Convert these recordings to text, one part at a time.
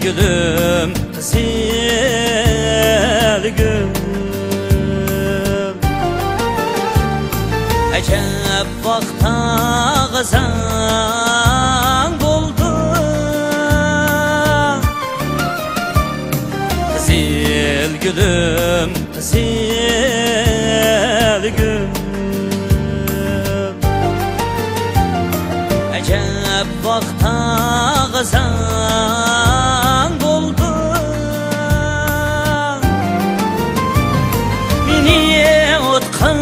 gülüm, kızıl gül. Əcəb vaxta qazan buldu, kızıl gülüm, kızıl gül. Əcəb vaxta qazan buldu, məni otqa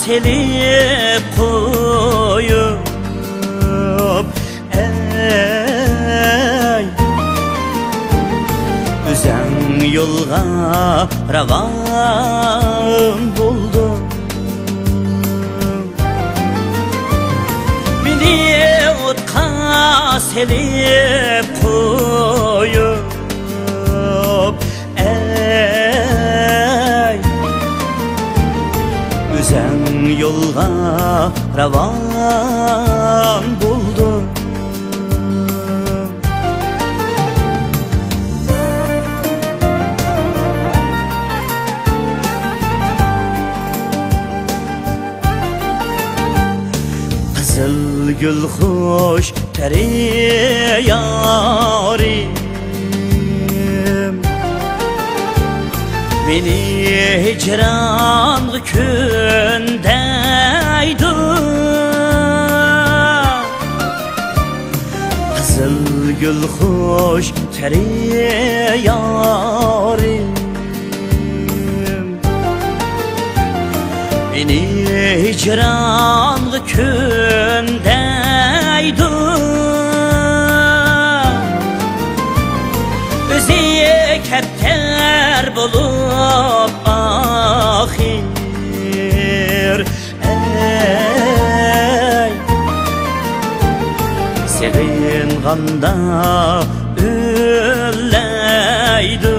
selib qoyub, ey üzən yolğa ravan buldu. Məni otqa selib qoyub, ey üzən yolğa ravan buldu. Qızıl gül xoş təri yarim, məni hicranlı kündəydi. Qızıl gül xoş təri yarim, məni hicranlı kündəydi. Özü kəptər bulub axir, ey sevinğanda üləydi.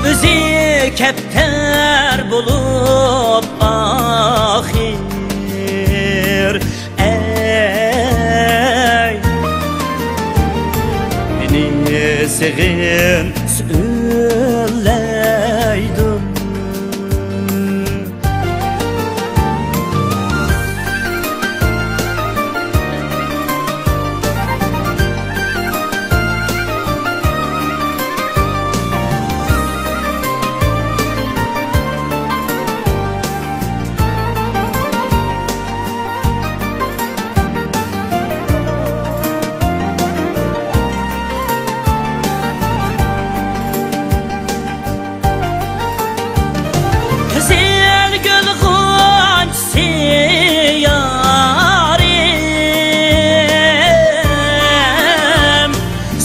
Özü kəptər bulub axir, ey məni sevin üləydi.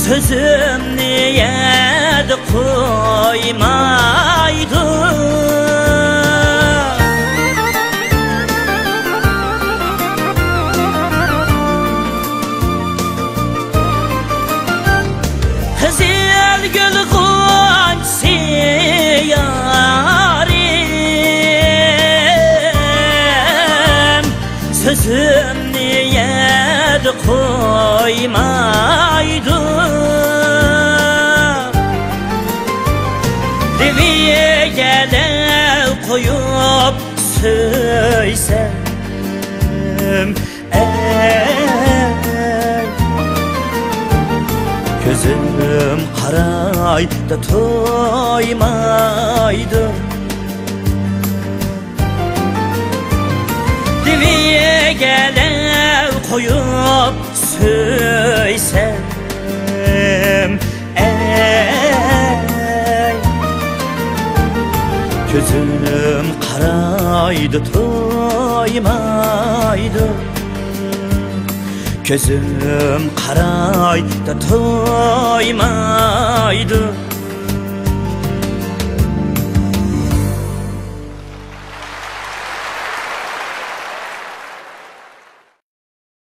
Sözüm niyet koymaydı, Kızıl gül gonçası yarim, sözüm niyet koymaydı. Diviye gele koyup söysem, ey gözüm karaydı toymaydı. Diviye gele koyup söysem, ey gözüm karaydı toymaydı. Gözüm karaydı toymaydı.